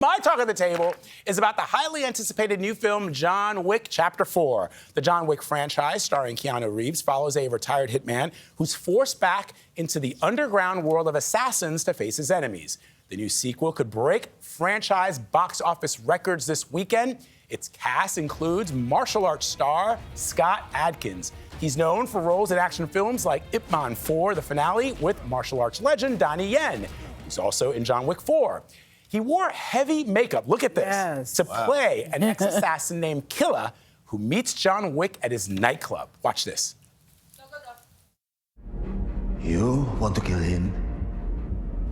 My talk at the table is about the highly anticipated new film, John Wick Chapter 4. The John Wick franchise, starring Keanu Reeves, follows a retired hitman who's forced back into the underground world of assassins to face his enemies. The new sequel could break franchise box office records this weekend. Its cast includes martial arts star Scott Adkins. He's known for roles in action films like Ip Man 4, the finale, with martial arts legend Donnie Yen. He's also in John Wick 4. He wore heavy makeup, look at this, to play an ex-assassin named Killa who meets John Wick at his nightclub. Watch this. You want to kill him?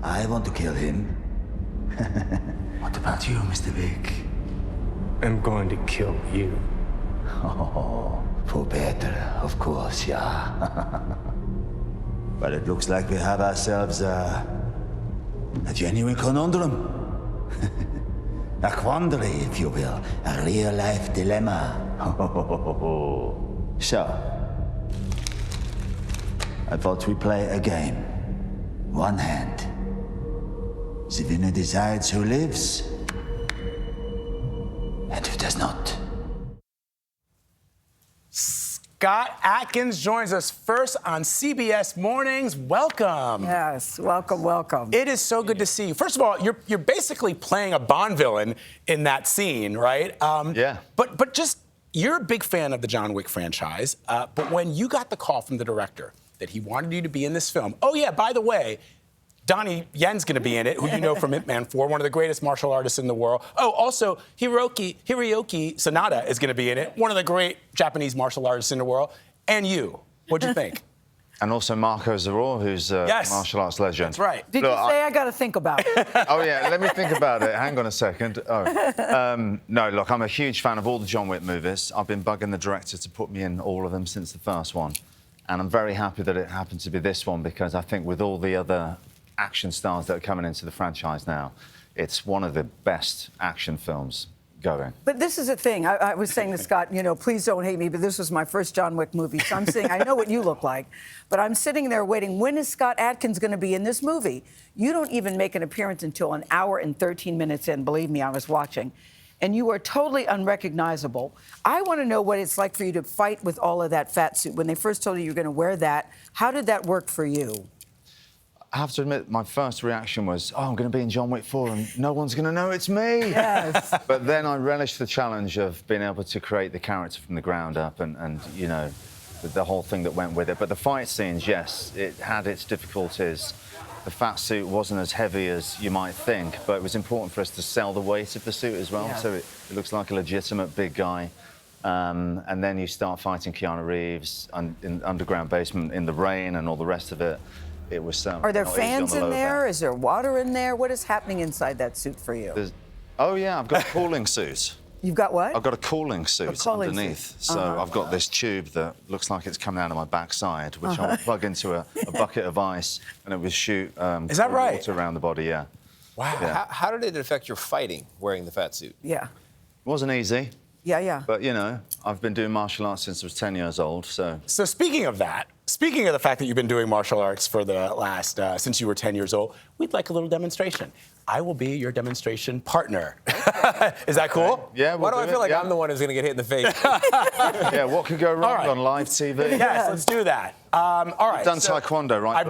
I want to kill him. What about you, Mr. Wick? I'm going to kill you. Oh, for better, of course, yeah. But it looks like we have ourselves a genuine conundrum. A quandary, if you will. A real-life dilemma. So, I thought we'd play a game. One hand. The winner decides who lives and who does not. Scott Adkins joins us first on CBS Mornings. Welcome. Yes, welcome, welcome. It is so good to see you. First of all, you're basically playing a Bond villain in that scene, right? Yeah. But just, you're a big fan of the John Wick franchise, but when you got the call from the director that he wanted you to be in this film, oh yeah, by the way, Donnie Yen's going to be in it, who you know from Ip Man 4, one of the greatest martial artists in the world. Oh, also, Hiroki Sanada is going to be in it, one of the great Japanese martial artists in the world. And you. What'd you think? And also Marco Zaror, who's a martial arts legend. That's right. Did you say I got to think about it? Oh, yeah, let me think about it. Hang on a second. No, look, I'm a huge fan of all the John Wick movies. I've been bugging the director to put me in all of them since the first one. And I'm very happy that it happened to be this one, because I think with all the other action stars that are coming into the franchise now, it's one of the best action films going. But this is the thing. I was saying to Scott, you know, please don't hate me, but this was my first John Wick movie. So I'm saying, I know what you look like, but I'm sitting there waiting, when is Scott Adkins going to be in this movie? You don't even make an appearance until an hour and 13 minutes in. Believe me, I was watching. And you are totally unrecognizable. I want to know what it's like for you to fight with all of that fat suit. When they first told you you were going to wear that, how did that work for you? I have to admit, my first reaction was, oh, I'm going to be in John Wick 4 and no one's going to know it's me. Yes. But then I relished the challenge of being able to create the character from the ground up and you know, the whole thing that went with it. But the fight scenes, yes, it had its difficulties. The fat suit wasn't as heavy as you might think, but it was important for us to sell the weight of the suit as well. Yes. So it looks like a legitimate big guy. And then you start fighting Keanu Reeves in the underground basement in the rain and all the rest of it. It was Are there fans in there? Is there water in there? What is happening inside that suit for you? Oh, yeah, I've got a cooling suit. You've got what? I've got a cooling suit underneath. So I've got this tube that looks like it's coming out of my backside, which I'll plug into a bucket of ice, and it will shoot is that right? water around the body, yeah. Wow. Yeah. How did it affect your fighting, wearing the fat suit? Yeah. It wasn't easy. Yeah, yeah. But, you know, I've been doing martial arts since I was 10 years old, so... So speaking of that, speaking of the fact that you've been doing martial arts for the last, since you were 10 years old, we'd like a little demonstration. I will be your demonstration partner. Is that cool? Yeah, Why do I feel like I'm the one who's going to get hit in the face? Yeah, what could go wrong on live TV? Yes, let's do that. All right. You've done taekwondo, right?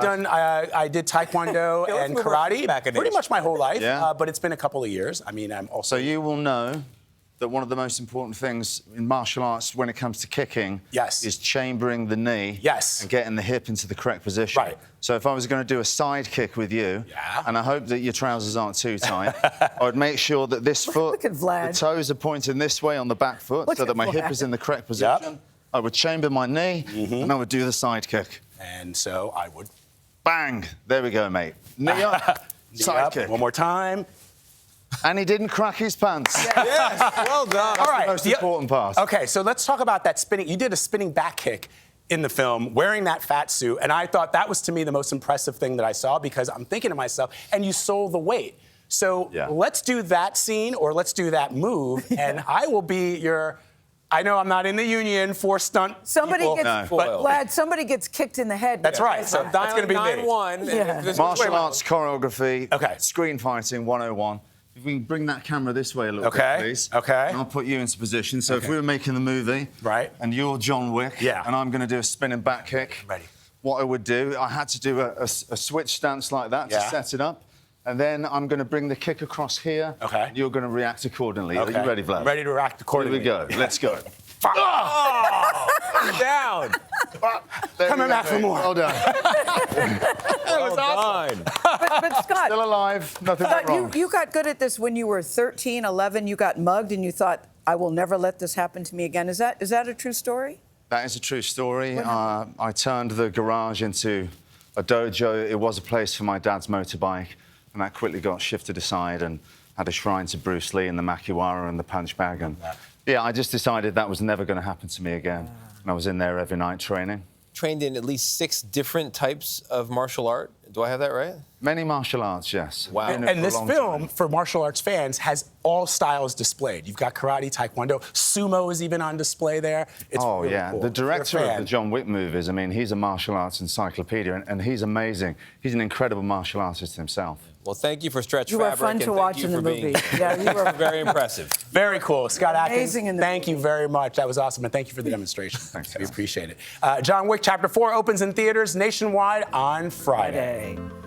I did taekwondo and karate pretty much my whole life, yeah. but it's been a couple of years. I mean, I'm also... So you will know that one of the most important things in martial arts when it comes to kicking is chambering the knee and getting the hip into the correct position. Right. So if I was going to do a side kick with you, and I hope that your trousers aren't too tight, I would make sure that this foot, the toes are pointing this way on the back foot so that my hip is in the correct position. Yep. I would chamber my knee and I would do the side kick. And so I would... Bang! There we go, mate. Knee up, side kick. One more time. And he didn't crack his pants. Yes, well done. All right, the most important part. Okay, so let's talk about that spinning. You did a spinning back kick in the film, wearing that fat suit, and I thought that was, to me, the most impressive thing that I saw, because I'm thinking to myself, and you sold the weight. So let's do that scene, or let's do that move, and I will be your... I know I'm not in the union for stunt somebody people. Gets, Vlad, somebody gets kicked in the head. That's right. So that's going to be me. 9-1. Martial arts choreography, screen fighting 101. if we can bring that camera this way a little Okay, bit, please. okay. And I'll put you into position. So if we were making the movie, Right. and you're John Wick, Yeah. and I'm going to do a spinning back kick. Ready. What I would do, I had to do a switch stance like that Yeah. to set it up. And then I'm going to bring the kick across here. Okay. And you're going to react accordingly. Okay. Are you ready, Vlad? I'm ready to react Here accordingly. we go. Let's go. Down. There Coming we go, back for mate. more. Well done. Well done. But Scott, Still alive. Nothing went Scott, wrong. you got good at this when you were 13, 11. You got mugged, and you thought, "I will never let this happen to me again." Is that a true story? That is a true story. I turned the garage into a dojo. It was a place for my dad's motorbike, and that quickly got shifted aside and had a shrine to Bruce Lee and the Makiwara and the punch bag. And yeah, I just decided that was never going to happen to me again. And I was in there every night training. Trained in at least 6 different types of martial art. Do I have that right? Many martial arts, yes. Wow. Been in it And for a this long film, time. for martial arts fans, has all styles displayed. You've got karate, taekwondo, sumo is even on display there. It's Oh, really yeah. cool. The If you're a director of fan- the John Wick movies, I mean, he's a martial arts encyclopedia, and he's amazing. He's an incredible martial artist himself. Well, thank you for Stretch You were Fabric. fun and to thank watch you in the for being movie. here. Yeah, you were Very impressive. Very cool. Scott Adkins, Amazing in the thank you very much. That was awesome, and thank you for the demonstration. Thanks, We Al. appreciate it. John Wick Chapter 4 opens in theaters nationwide on Friday. Friday.